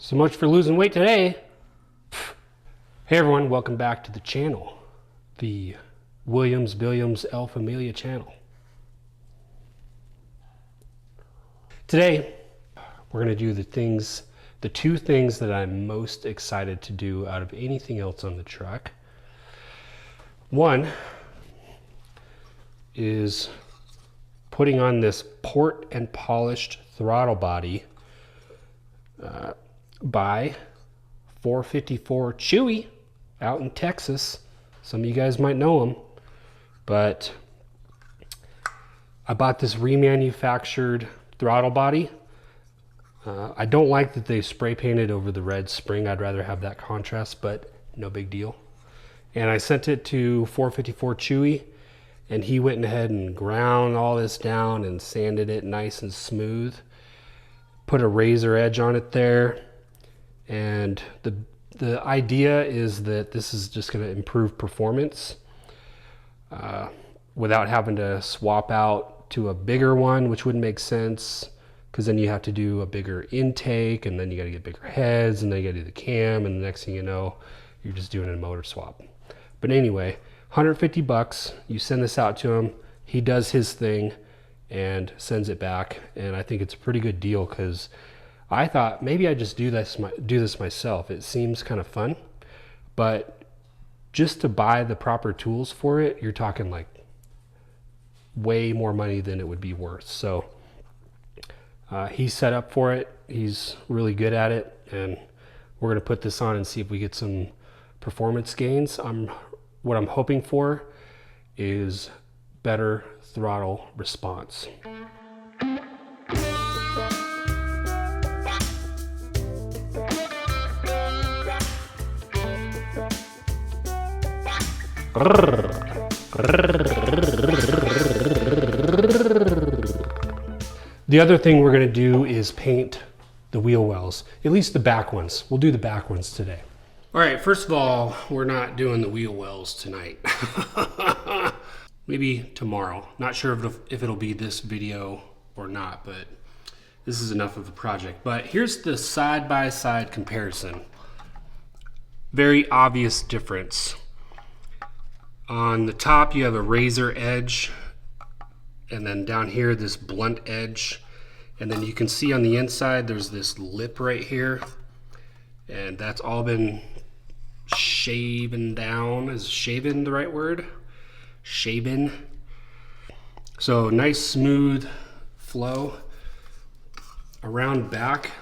So much for losing weight today. Hey everyone, welcome back to the channel, the Williams El Familia channel. Today, we're gonna do the two things that I'm most excited to do out of anything else on the truck. One is putting on this port and polished throttle body by 454 Chuy out in Texas. Some of you guys might know him, but I bought this remanufactured throttle body. I don't like that they spray painted over the red spring. I'd rather have that contrast, but no big deal. And I sent it to 454 Chuy, and he went ahead and ground all this down and sanded it nice and smooth. Put a razor edge on it there. And the idea is that this is just going to improve performance without having to swap out to a bigger one, which wouldn't make sense because then you have to do a bigger intake, and then you got to get bigger heads, and then you got to do the cam, and the next thing you know, you're just doing a motor swap. But anyway, 150 bucks. You send this out to him. He does his thing and sends it back, and I think it's a pretty good deal because I thought maybe I'd just do this myself. It seems kind of fun, but just to buy the proper tools for it, you're talking like way more money than it would be worth. So he's set up for it. He's really good at it, and we're gonna put this on and see if we get some performance gains. What I'm hoping for is better throttle response. The other thing we're going to do is paint the wheel wells, at least the back ones. We'll do the back ones today. All right, first of all, we're not doing the wheel wells tonight. Maybe tomorrow. Not sure if it'll be this video or not, but this is enough of a project. But here's the side-by-side comparison. Very obvious difference. On the top, you have a razor edge, and then down here, this blunt edge. And then you can see on the inside, there's this lip right here, and that's all been shaven down. Is shaven the right word? Shaven. So nice smooth flow. Around back,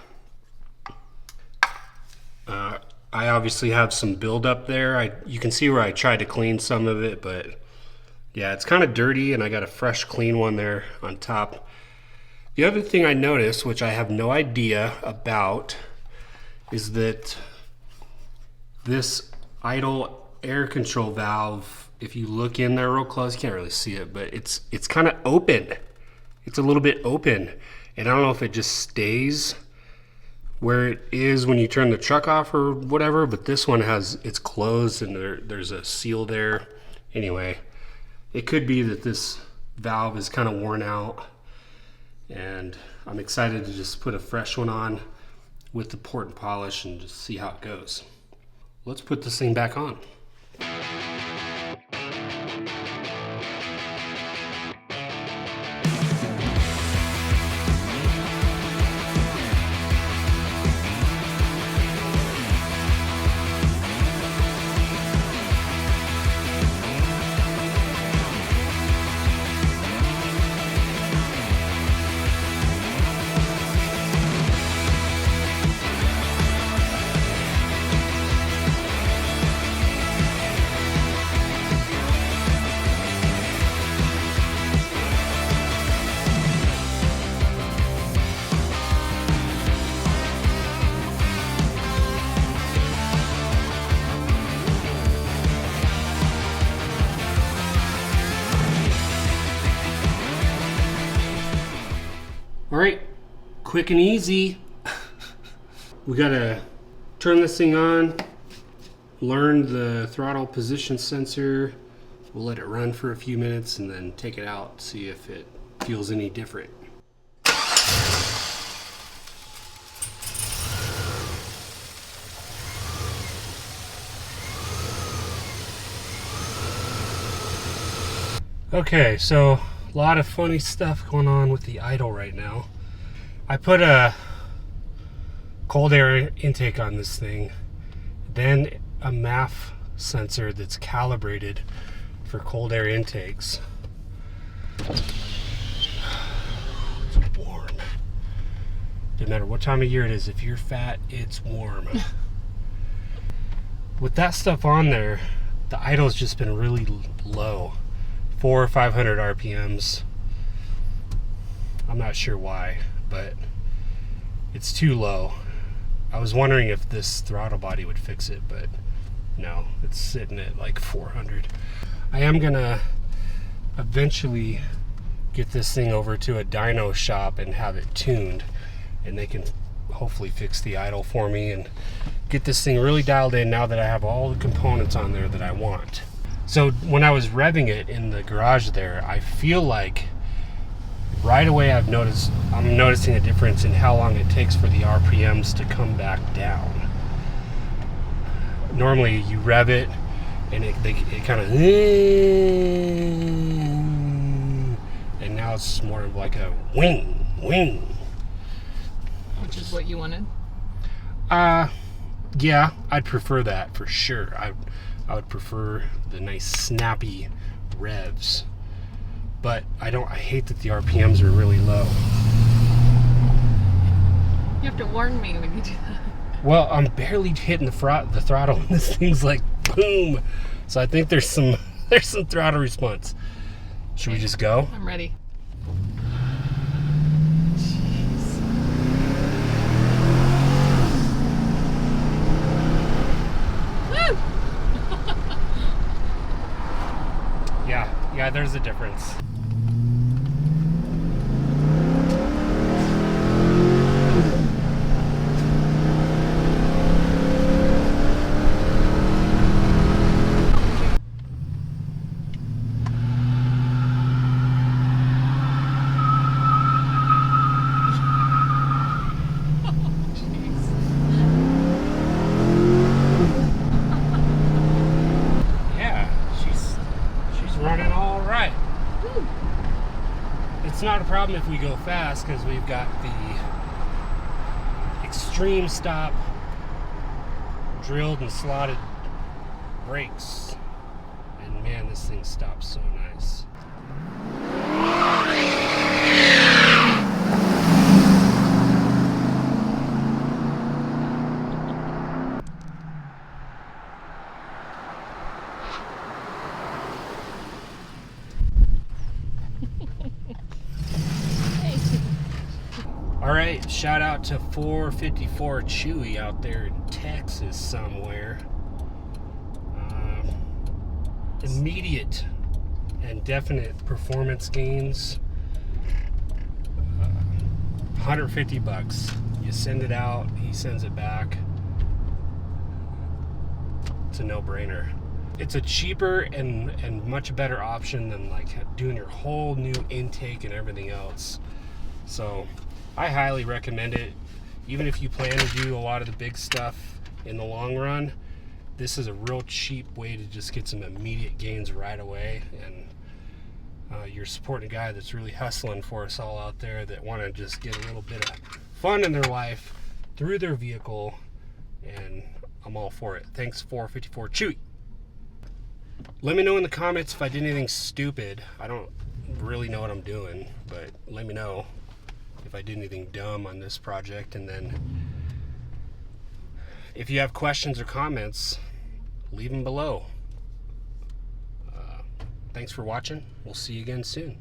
I obviously have some buildup there. You can see where I tried to clean some of it, but yeah, it's kind of dirty, and I got a fresh clean one there on top. The other thing I noticed, which I have no idea about, is that this idle air control valve, if you look in there real close, you can't really see it, but it's kind of open. It's a little bit open, and I don't know if it just stays where it is when you turn the truck off or whatever, but this one it's closed, and there's a seal there. Anyway, it could be that this valve is kind of worn out, and I'm excited to just put a fresh one on with the port and polish and just see how it goes. Let's put this thing back on. All right, quick and easy. We gotta turn this thing on, learn the throttle position sensor. We'll let it run for a few minutes and then take it out, see if it feels any different. Okay, so a lot of funny stuff going on with the idle right now. I put a cold air intake on this thing, then a MAF sensor that's calibrated for cold air intakes. It's warm. Doesn't matter what time of year it is, if you're fat, it's warm. With that stuff on there, the idle's just been really low. 400 or 500 RPMs. I'm not sure why, but it's too low. I was wondering if this throttle body would fix it, but no, it's sitting at like 400. I am gonna eventually get this thing over to a dyno shop and have it tuned, and they can hopefully fix the idle for me and get this thing really dialed in now that I have all the components on there that I want. So when I was revving it in the garage there, I feel like right away I'm noticing a difference in how long it takes for the RPMs to come back down. Normally you rev it and it kind of, and now it's more of like a wing. Which is what you wanted? Yeah, I'd prefer that for sure. I would prefer the nice snappy revs. But I hate that the RPMs are really low. You have to warn me when you do that. Well, I'm barely hitting the throttle and this thing's like boom. So I think there's some throttle response. Should we just go? I'm ready. Woo! Yeah, there's a difference. Running all right. It's not a problem if we go fast because we've got the extreme stop drilled and slotted brakes, and man, this thing stops so nice. All right, shout out to 454 Chuy out there in Texas somewhere. Immediate and definite performance gains. $150. You send it out, he sends it back. It's a no-brainer. It's a cheaper and much better option than like doing your whole new intake and everything else. So I highly recommend it. Even if you plan to do a lot of the big stuff in the long run, this is a real cheap way to just get some immediate gains right away. And you're supporting a guy that's really hustling for us all out there that want to just get a little bit of fun in their life through their vehicle. And I'm all for it. Thanks, 454 Chuy. Let me know in the comments if I did anything stupid. I don't really know what I'm doing, but let me know if I did anything dumb on this project. And then if you have questions or comments, leave them below. Thanks for watching. We'll see you again soon.